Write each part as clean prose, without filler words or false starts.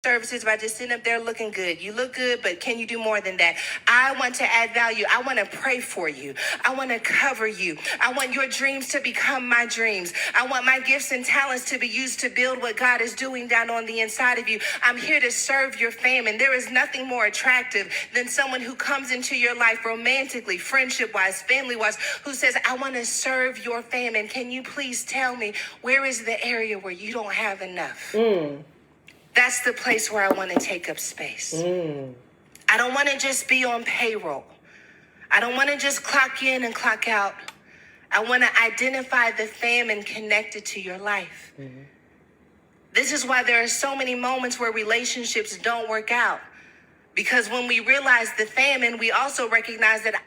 services by just sitting up there looking good. You look good, but can you do more than that? I want to add value. I want to pray for you. I want to cover you. I want your dreams to become my dreams. I want my gifts and talents to be used to build what God is doing down on the inside of you. I'm here to serve your family. There is nothing more attractive than someone who comes into your life romantically, friendship-wise, family-wise, who says, I want to serve your family. And can you please tell me, where is the area where you don't have enough? That's the place where I want to take up space. I don't want to just be on payroll. I don't want to just clock in and clock out. I want to identify the famine connected to your life. This is why there are so many moments where relationships don't work out. Because when we realize the famine, we also recognize that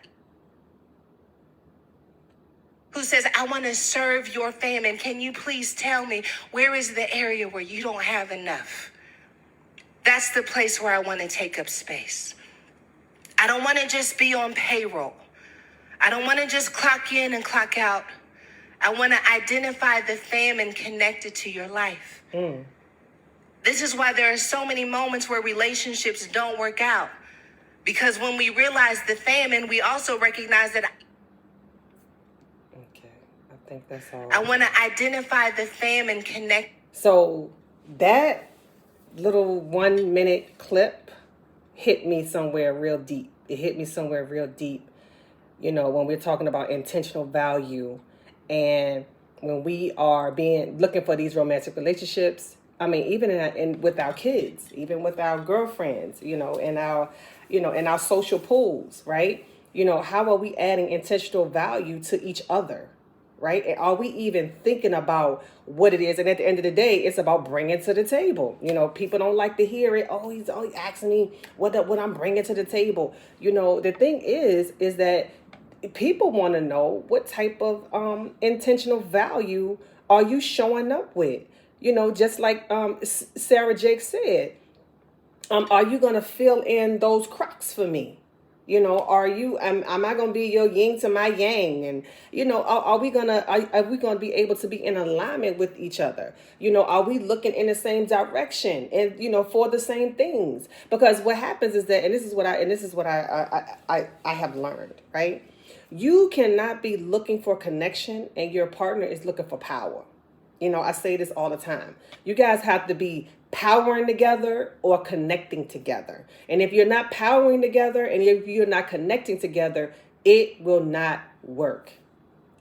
who says, I want to serve your famine. Can you please tell me, where is the area where you don't have enough? That's the place where I want to take up space. I don't want to just be on payroll. I don't want to just clock in and clock out. I want to identify the famine connected to your life. This is why there are so many moments where relationships don't work out. Because when we realize the famine, we also recognize that I think that's all. I want to identify the famine connect. So that little 1 minute clip hit me somewhere real deep. It hit me somewhere real deep. You know, when we're talking about intentional value and when we are looking for these romantic relationships. I mean, even with our kids, even with our girlfriends, in our social pools, right? How are we adding intentional value to each other? Right? And are we even thinking about what it is? And at the end of the day, it's about bringing to the table. People don't like to hear it. Oh, he's always asking me what I'm bringing to the table. The thing is that people want to know what type of intentional value are you showing up with? Just like Sarah Jake said, are you going to fill in those cracks for me? Am I going to be your yin to my yang? And, are we going to be able to be in alignment with each other? Are we looking in the same direction and, for the same things? Because what happens is that, and this is what I have learned, right? You cannot be looking for connection and your partner is looking for power. I say this all the time. You guys have to be powering together or connecting together. And if you're not powering together and if you're not connecting together, it will not work.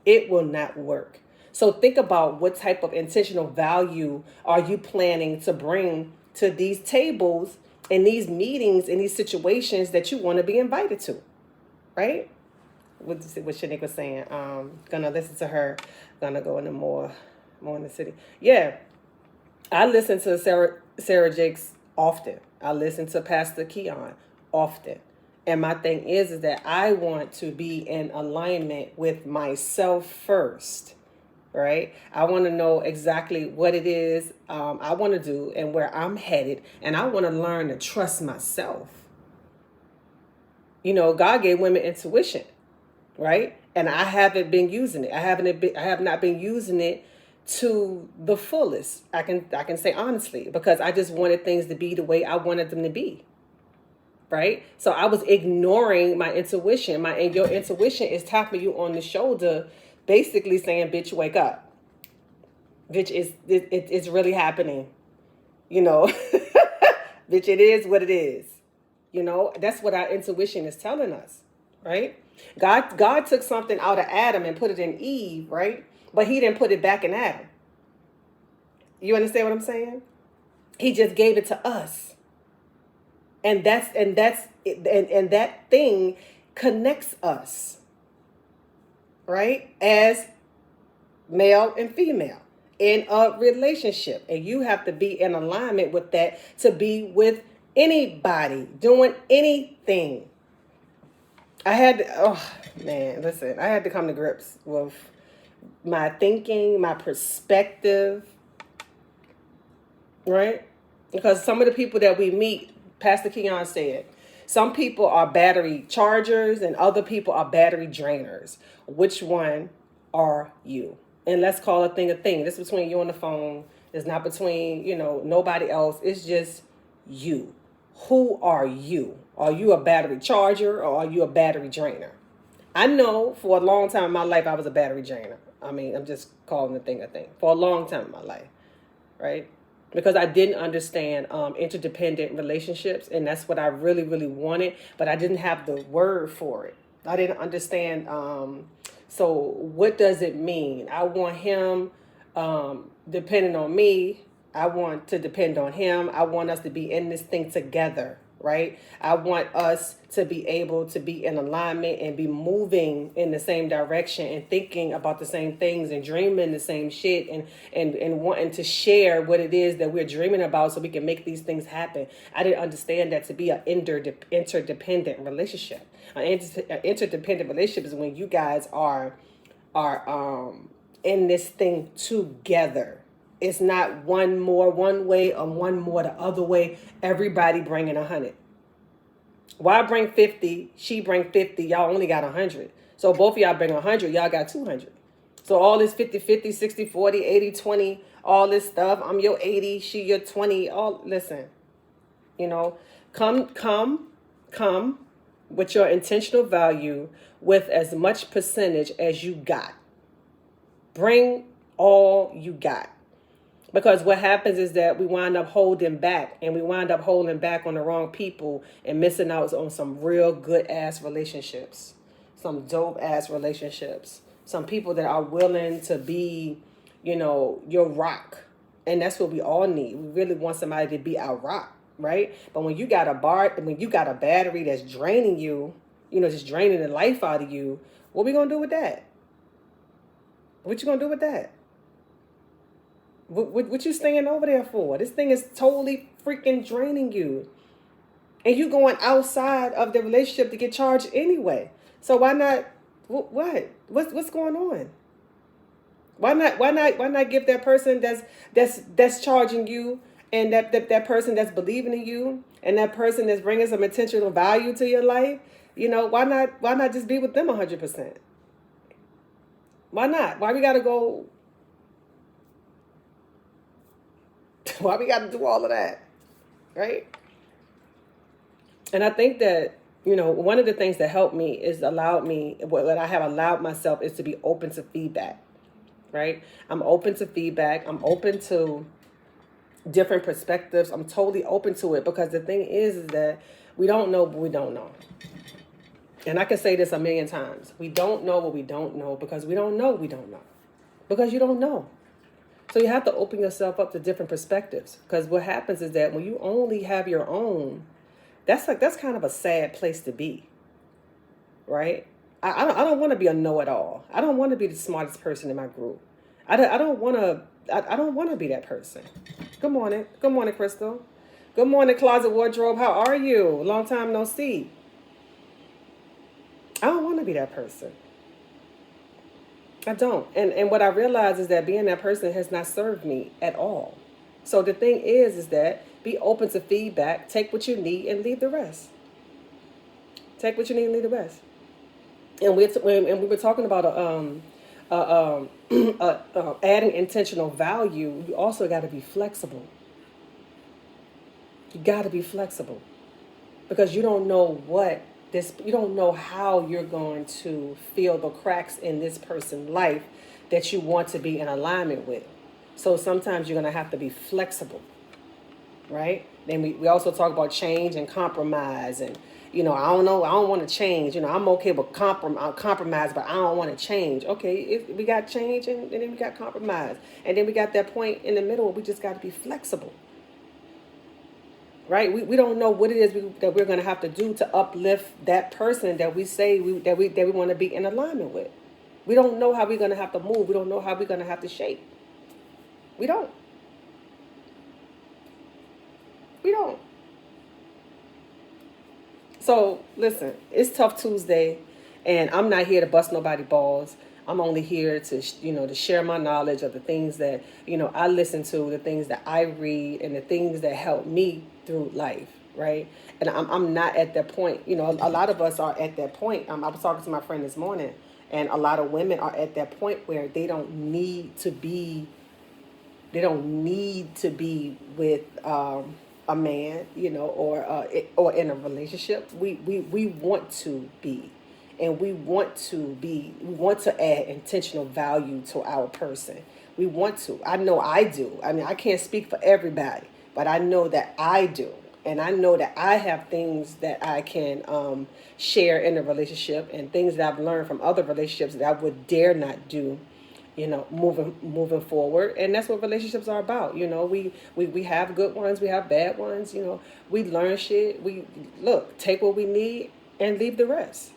It will not work. So think about what type of intentional value are you planning to bring to these tables and these meetings and these situations that you want to be invited to, right? What Shanique was saying. Gonna listen to her. Gonna go into more in the city. Yeah. I listen to Sarah Jakes often. I listen to Pastor Keon often. And my thing is that I want to be in alignment with myself first, right? I want to know exactly what it is I want to do and where I'm headed. And I want to learn to trust myself. God gave women intuition, right? And I haven't been using it. I have not been using it to the fullest. I can say honestly, because I just wanted things to be the way I wanted them to be. Right? So I was ignoring my intuition. And your intuition is tapping you on the shoulder, basically saying, bitch, wake up. Bitch, it's really happening. Bitch, it is what it is. That's what our intuition is telling us, right? God took something out of Adam and put it in Eve, right? But he didn't put it back in Adam. You understand what I'm saying? He just gave it to us. And that thing connects us, right? As male and female in a relationship. And you have to be in alignment with that to be with anybody doing anything. I had to come to grips with my thinking, my perspective, right? Because some of the people that we meet, Pastor Keon said, some people are battery chargers and other people are battery drainers. Which one are you? And let's call a thing a thing. This is between you and the phone. It's not between, nobody else. It's just you. Who are you? Are you a battery charger or are you a battery drainer? I know for a long time in my life I was a battery drainer. I mean, I'm just calling the thing a thing. For a long time in my life, right? Because I didn't understand interdependent relationships, and that's what I really, really wanted, but I didn't have the word for it. I didn't understand. So, what does it mean? I want him depending on me. I want to depend on him. I want us to be in this thing together, right? I want us to be able to be in alignment and be moving in the same direction and thinking about the same things and dreaming the same shit and wanting to share what it is that we're dreaming about so we can make these things happen. I didn't understand that to be an interdependent relationship. An interdependent relationship is when you guys are in this thing together. It's not one more one way or one more the other way. Everybody bringing 100. Why bring 50? She bring 50. Y'all only got 100. So both of y'all bring 100. Y'all got 200. So all this 50-50, 60-40, 80-20, all this stuff. I'm your 80. She your 20. All listen. You know, come with your intentional value with as much percentage as you got. Bring all you got. Because what happens is that we wind up holding back, and we wind up holding back on the wrong people and missing out on some real good ass relationships, some dope ass relationships, some people that are willing to be, your rock. And that's what we all need. We really want somebody to be our rock, right? But when you got a battery that's draining you, just draining the life out of you, what we gonna do with that? What you gonna do with that? What you staying over there for? This thing is totally freaking draining you. And you going outside of the relationship to get charged anyway. So why not, what's going on? Why not give that person that's charging you, and that person that's believing in you, and that person that's bringing some intentional value to your life, why not just be with them 100%? Why not? Why we got to go? Why we got to do all of that, right? And I think that, one of the things that helped me is what I have allowed myself is to be open to feedback, right? I'm open to feedback. I'm open to different perspectives. I'm totally open to it, because the thing is that we don't know what we don't know. And I can say this a million times. We don't know what we don't know because we don't know we don't know. Because you don't know. So you have to open yourself up to different perspectives, because what happens is that when you only have your own, that's kind of a sad place to be, right? I don't want to be a know-it-all. I don't want to be the smartest person in my group. I don't want to be that person. Good morning, Crystal. Good morning, Closet Wardrobe. How are you? Long time no see. I don't want to be that person. I don't. And what I realize is that being that person has not served me at all. So the thing is that be open to feedback, take what you need and leave the rest. Take what you need and leave the rest. And we were talking about adding intentional value. You also got to be flexible. You got to be flexible, because you don't know you don't know how you're going to feel the cracks in this person's life that you want to be in alignment with. So sometimes you're going to have to be flexible, right? Then we also talk about change and compromise. And, I don't know, I don't want to change. I'm okay with compromise, but I don't want to change. Okay, we got change and then we got compromise. And then we got that point in the middle where we just got to be flexible. Right? We don't know what it is that we're going to have to do to uplift that person that we say that we want to be in alignment with. We don't know how we're going to have to move. We don't know how we're going to have to shape. We don't. So listen, it's Tough Tuesday, and I'm not here to bust nobody balls. I'm only here to, to share my knowledge of the things that, I listen to, the things that I read, and the things that help me through life, right? And I'm not at that point. A lot of us are at that point. I was talking to my friend this morning, and a lot of women are at that point where they don't need to be with a man, or in a relationship, we want to be, and we want to add intentional value to our person. We want to. I know I do. I mean, I can't speak for everybody, but I know that I do. And I know that I have things that I can share in a relationship, and things that I've learned from other relationships that I would dare not do, moving forward. And that's what relationships are about. We have good ones, we have bad ones. We learn shit. We take what we need and leave the rest.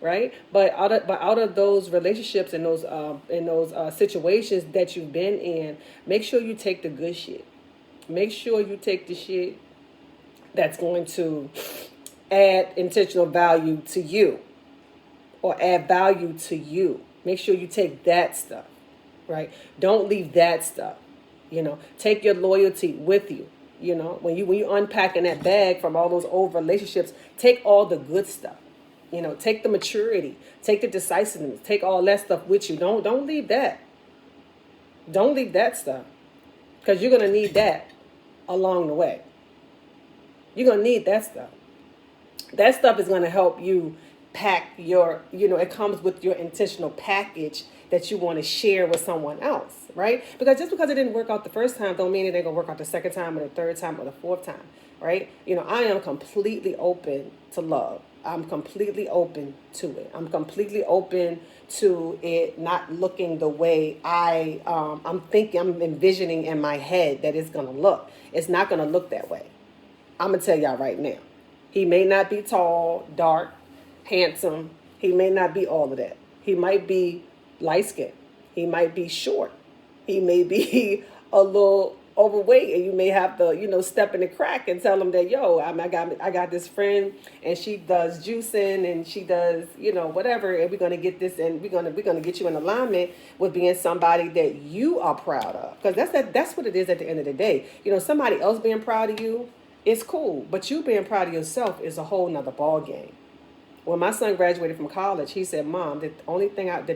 Right, but out of those relationships and those situations that you've been in, make sure you take the good shit. Make sure you take the shit that's going to add intentional value to you, or add value to you. Make sure you take that stuff, right? Don't leave that stuff. Take your loyalty with you. When you unpacking that bag from all those old relationships, take all the good stuff. Take the maturity, take the decisiveness, take all that stuff with you. Don't leave that. Don't leave that stuff, because you're gonna need that along the way. You're gonna need that stuff. That stuff is gonna help you pack your, it comes with your intentional package that you want to share with someone else, right? Because just because it didn't work out the first time don't mean it ain't gonna work out the second time or the third time or the fourth time, right? I am completely open to love. I'm completely open to it. I'm completely open to it not looking the way I'm envisioning in my head that it's gonna look. It's not gonna look that way. I'm gonna tell y'all right now. He may not be tall, dark, handsome. He may not be all of that. He might be light skinned. He might be short. He may be a little overweight, and you may have to, step in the crack and tell him that, I got this friend, and she does juicing, and she does, whatever, and we're gonna get this, and we're gonna get you in alignment with being somebody that you are proud of, because that's what it is at the end of the day. Somebody else being proud of you is cool, but you being proud of yourself is a whole nother ball game. When my son graduated from college, he said, "Mom, the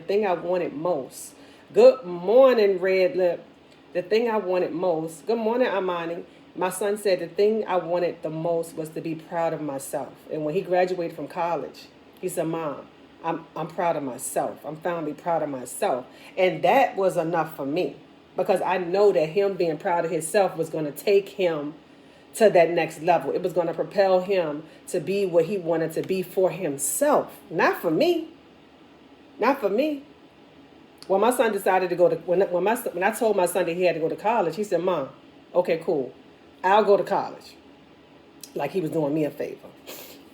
thing I wanted most." Good morning, Red Lip. The thing I wanted most. Good morning, Amani. My son said the thing I wanted the most was to be proud of myself. And when he graduated from college, he said, "Mom, I'm proud of myself. I'm finally proud of myself." And that was enough for me, because I know that him being proud of himself was going to take him to that next level. It was going to propel him to be what he wanted to be for himself, not for me. Not for me. When my son decided to go to, when I told my son that he had to go to college, he said, "Mom, okay, cool. I'll go to college." Like he was doing me a favor.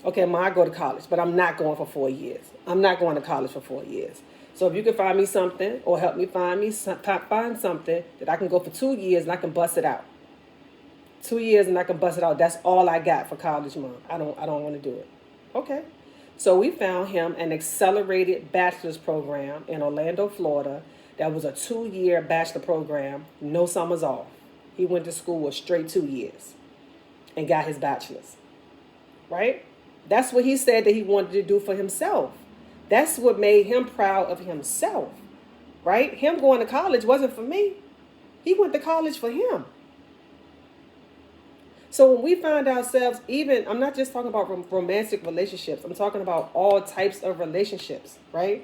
"Okay, Mom, I go to college, but I'm not going for 4 years. I'm not going to college for 4 years. So if you can find me something, or help me find something that I can go for 2 years and I can bust it out. 2 years and I can bust it out. That's all I got for college, Mom. I don't want to do it." Okay. So we found him an accelerated bachelor's program in Orlando, Florida. That was a 2-year bachelor program, no summers off. He went to school a straight 2 years and got his bachelor's. Right? That's what he said that he wanted to do for himself. That's what made him proud of himself. Right? Him going to college wasn't for me. He went to college for him. So when we find ourselves, even, I'm not just talking about romantic relationships. I'm talking about all types of relationships, right?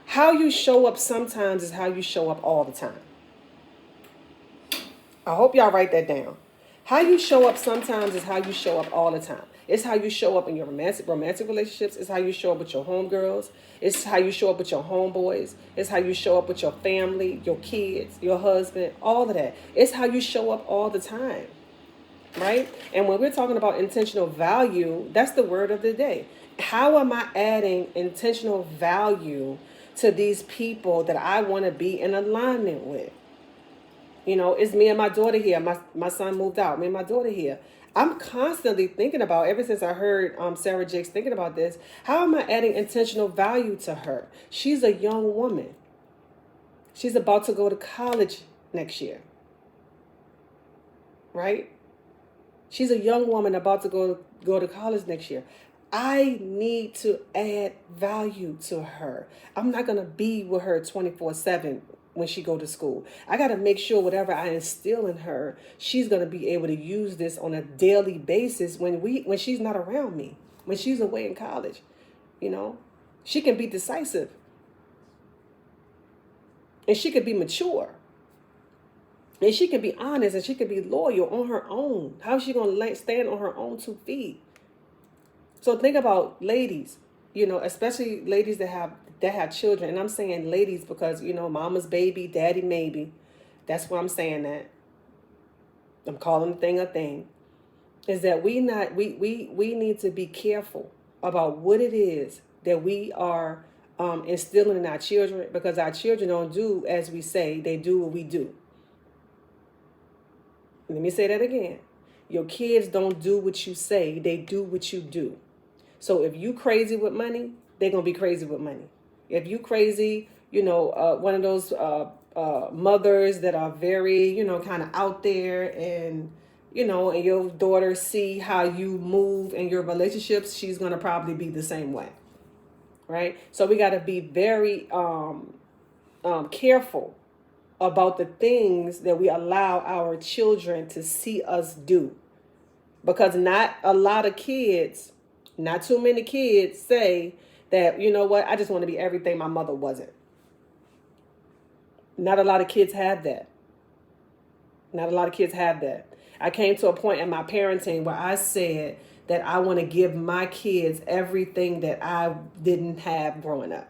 How you show up sometimes is how you show up all the time. I hope y'all write that down. How you show up sometimes is how you show up all the time. It's how you show up in your romantic relationships. It's how you show up with your homegirls. It's how you show up with your homeboys. It's how you show up with your family, your kids, your husband, all of that. It's how you show up all the time. Right? And when we're talking about intentional value, that's the word of the day. How am I adding intentional value to these people that I want to be in alignment with? It's me and my daughter here. My son moved out. Me and my daughter here. I'm constantly thinking about, ever since I heard Sarah Jakes thinking about this, how am I adding intentional value to her? She's a young woman. She's about to go to college next year. Right? She's a young woman about to go to college next year. I need to add value to her. I'm not going to be with her 24/7 when she go to school. I got to make sure whatever I instill in her, she's going to be able to use this on a daily basis when she's not around me, when she's away in college. You know, she can be decisive and she can be mature and she can be honest and she can be loyal on her own. How is she going to stand on her own 2 feet? So think about ladies, you know, especially ladies that have children. And I'm saying ladies because, you know, mama's baby, daddy maybe. That's why I'm saying that. I'm calling the thing a thing. Is that we need to be careful about what it is that we are instilling in our children, because our children don't do as we say, they do what we do. Let me say that again. Your kids don't do what you say, they do what you do. So if you crazy with money, they're going to be crazy with money. If you crazy, you know, one of those mothers that are very, you know, kind of out there and, you know, and your daughter see how you move in your relationships, she's going to probably be the same way. Right? So we got to be very careful about the things that we allow our children to see us do. Because not a lot of kids, not too many kids say that, you know what, I just want to be everything my mother wasn't. Not a lot of kids have that. Not a lot of kids have that. I came to a point in my parenting where I said that I want to give my kids everything that I didn't have growing up,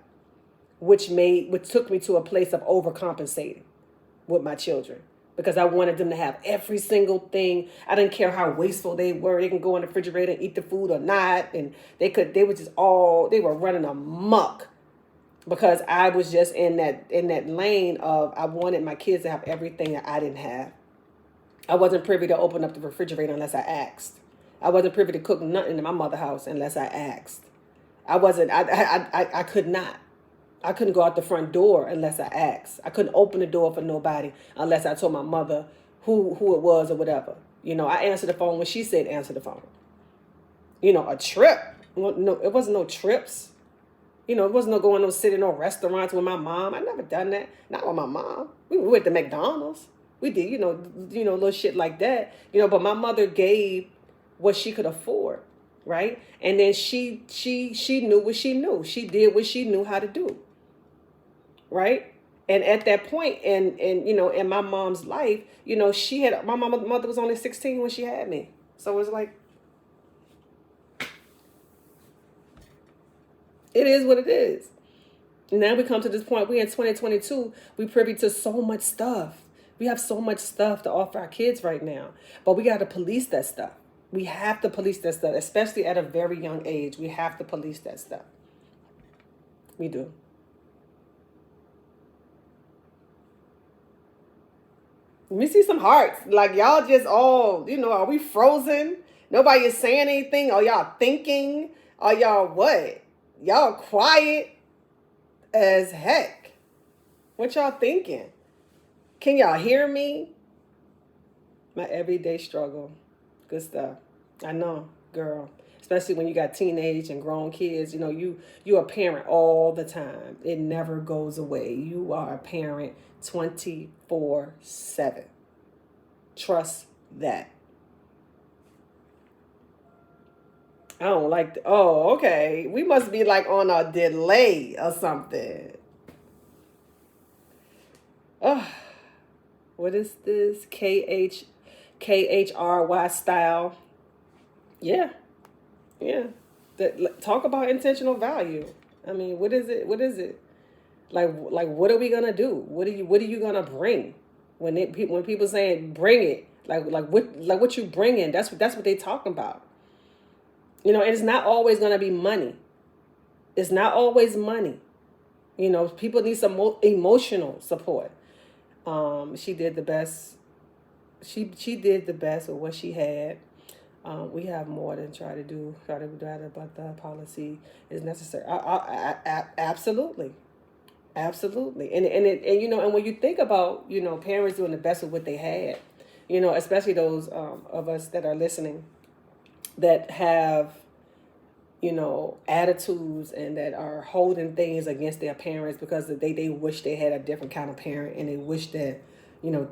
which took me to a place of overcompensating with my children, because I wanted them to have every single thing. I didn't care how wasteful they were. They can go in the refrigerator and eat the food or not. And they were running amok because I was just in that lane of, I wanted my kids to have everything that I didn't have. I wasn't privy to open up the refrigerator unless I asked. I wasn't privy to cook nothing in my mother's house unless I asked. I could not. I couldn't go out the front door unless I asked. I couldn't open the door for nobody unless I told my mother who it was or whatever. You know, I answered the phone when she said answer the phone. You know, a trip. No, it wasn't no trips. You know, it wasn't no going no sitting no restaurants with my mom. I never done that. Not with my mom. We went to McDonald's. We did, you know, little shit like that. You know, but my mother gave what she could afford, right? And then she knew what she knew. She did what she knew how to do. Right? And at that point in you know, in my mom's life, you know, my mother was only 16 when she had me. So it's like, it is what it is. Now we come to this point, we in 2022, we privy to so much stuff. We have so much stuff to offer our kids right now, but we got to police that stuff. We have to police that stuff, especially at a very young age. We have to police that stuff. We do. Let me see some hearts. Like, y'all just all, you know, are we frozen? Nobody is saying anything? Are y'all thinking? Are y'all what? Y'all quiet as heck. What y'all thinking? Can y'all hear me? My everyday struggle. Good stuff. I know, girl. Especially when you got teenage and grown kids. You know, you're a parent all the time. It never goes away. You are a parent 24/7. Trust that. I don't like that. Oh, okay. We must be like on a delay or something. Oh, what is this? KHRY style. Yeah. Talk about intentional value. I mean, what is it? Like, what are we gonna do? What are you gonna bring? When people saying bring it, what you bringing? That's what they talking about. You know, and it's not always gonna be money. It's not always money. You know, people need some emotional support. She did the best. She did the best with what she had. We have more than try to do that, but the policy is necessary. Absolutely. Absolutely. And you know, and when you think about, you know, parents doing the best with what they had, you know, especially those of us that are listening that have attitudes and that are holding things against their parents because they wish they had a different kind of parent, and they wish that,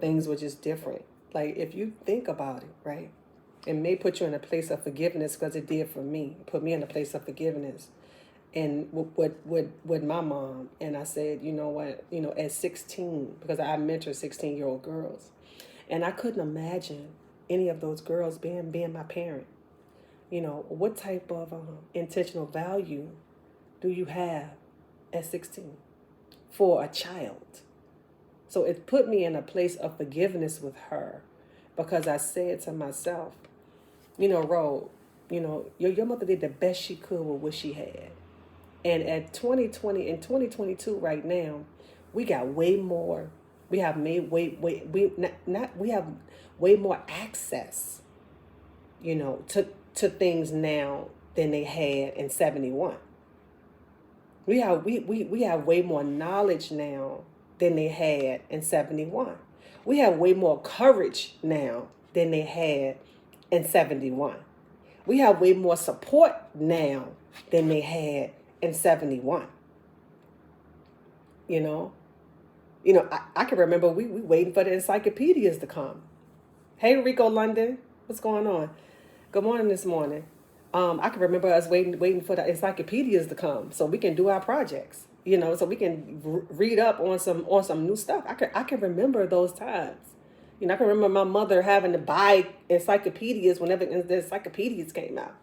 things were just different. Like, if you think about it, right? It may put you in a place of forgiveness, because it did for me. It put me in a place of forgiveness. And with my mom, and I said, you know what, at 16, because I mentor 16-year-old girls, and I couldn't imagine any of those girls being my parent. What type of intentional value do you have at 16 for a child? So it put me in a place of forgiveness with her, because I said to myself, Ro, your mother did the best she could with what she had. And at 2020 and 2022 right now, we got way more. We have made we have way more access, to things now than they had in 71. We have way more knowledge now than they had in 71. We have way more courage now than they had in 71. We have way more support now than they had in 71. I can remember we waiting for the encyclopedias to come. Hey, Rico London, what's going on? Good morning this morning. I can remember us waiting for the encyclopedias to come so we can do our projects. So we can read up on some new stuff. I can remember those times. I can remember my mother having to buy encyclopedias whenever the encyclopedias came out.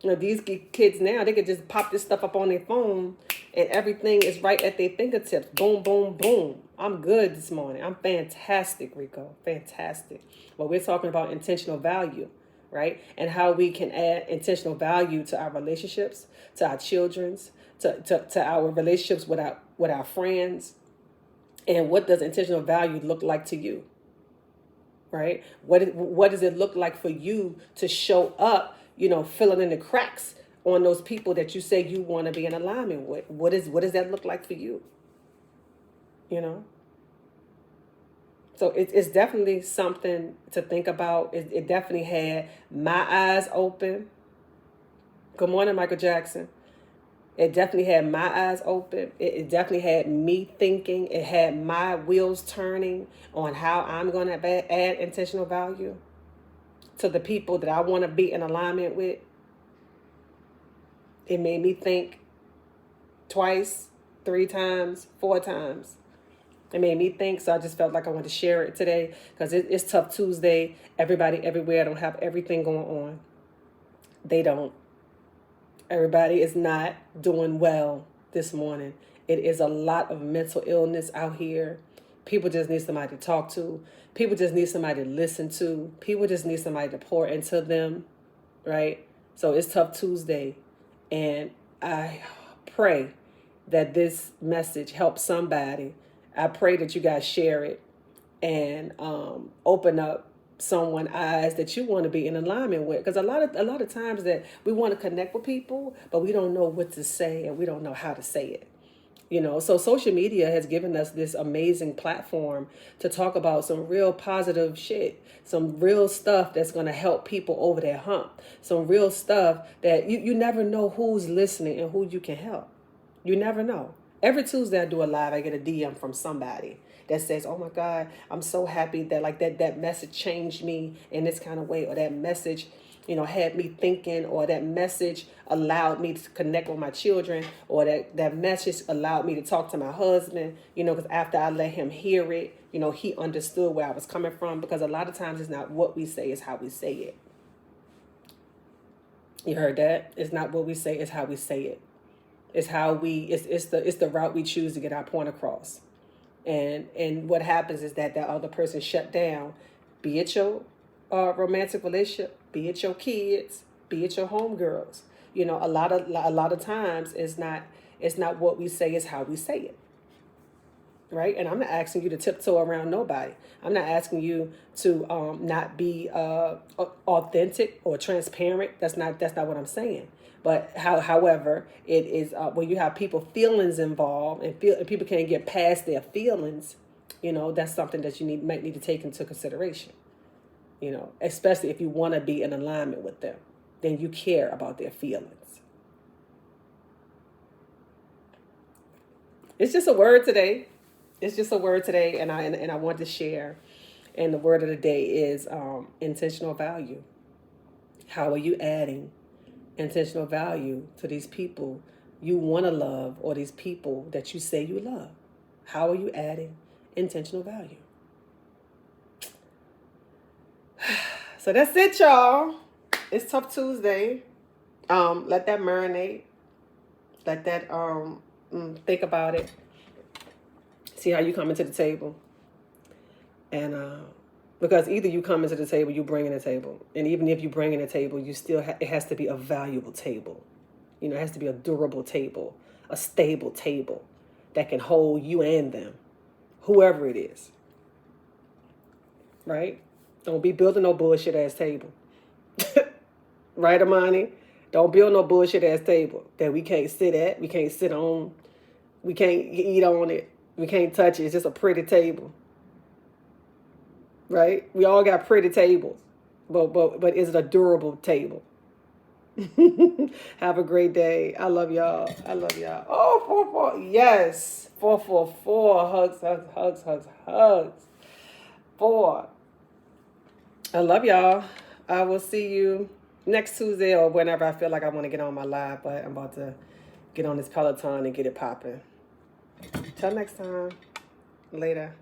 These kids now, they could just pop this stuff up on their phone and everything is right at their fingertips. Boom, boom, boom. I'm good this morning. I'm fantastic, Rico. Fantastic. Well, we're talking about intentional value, right? And how we can add intentional value to our relationships, to our children's, to our relationships with our friends. And what does intentional value look like to you, right? What does it look like for you to show up, filling in the cracks on those people that you say you want to be in alignment with? What does that look like for you? So it's definitely something to think about. It definitely had my eyes open. Good morning, Michael Jackson. It definitely had my eyes open. It definitely had me thinking. It had my wheels turning on how I'm going to add intentional value to the people that I want to be in alignment with. It made me think twice, 3 times, 4 times. It made me think, so I just felt like I wanted to share it today, because it's Tough Tuesday. Everybody everywhere don't have everything going on. They don't. Everybody is not doing well this morning. It is a lot of mental illness out here. People just need somebody to talk to. People just need somebody to listen to. People just need somebody to pour into them, right? So it's Tough Tuesday. And I pray that this message helps somebody. I pray that you guys share it and open up someone's eyes that you want to be in alignment with. Because a lot of times that we want to connect with people, but we don't know what to say and we don't know how to say it. So social media has given us this amazing platform to talk about some real positive shit, some real stuff that's going to help people over their hump, some real stuff that you never know who's listening and who you can help. You never know. Every Tuesday I do a live, I get a DM from somebody that says, oh my God, I'm so happy that that message changed me in this kind of way, or that message had me thinking, or that message allowed me to connect with my children, or that message allowed me to talk to my husband, because after I let him hear it, he understood where I was coming from. Because a lot of times it's not what we say, it's how we say it. You heard that? It's not what we say, it's how we say it. It's how it's the route we choose to get our point across. And what happens is that other person shut down, be it your romantic relationship, be it your kids, be it your homegirls. A lot of times it's not what we say, it's how we say it. Right? And I'm not asking you to tiptoe around nobody. I'm not asking you to not be authentic or transparent. That's not what I'm saying. But however, it is when you have people feelings involved and people can't get past their feelings, that's something that you might need to take into consideration. Especially if you want to be in alignment with them, then you care about their feelings. It's just a word today. It's just a word today, and I want to share. And the word of the day is intentional value. How are you adding intentional value to these people you want to love, or these people that you say you love? How are you adding intentional value? So that's it, y'all. It's Tough Tuesday. Let that marinate. Let that think about it. See how you come into the table. And because either you come into the table, you bring in a table, and even if you bring in a table, you still it has to be a valuable table. You know, it has to be a durable table, a stable table that can hold you and them, whoever it is. Right? Don't be building no bullshit ass table. Right, Amani? Don't build no bullshit ass table that we can't sit at, we can't sit on, we can't eat on it, we can't touch it. It's just a pretty table. Right? We all got pretty tables, but is it a durable table? Have a great day. I love y'all. I love y'all. Oh, 444. Yes. 444. Hugs, hugs, hugs, hugs, hugs. 4. I love y'all. I will see you next Tuesday or whenever I feel like I want to get on my live, but I'm about to get on this Peloton and get it popping. Till next time. Later.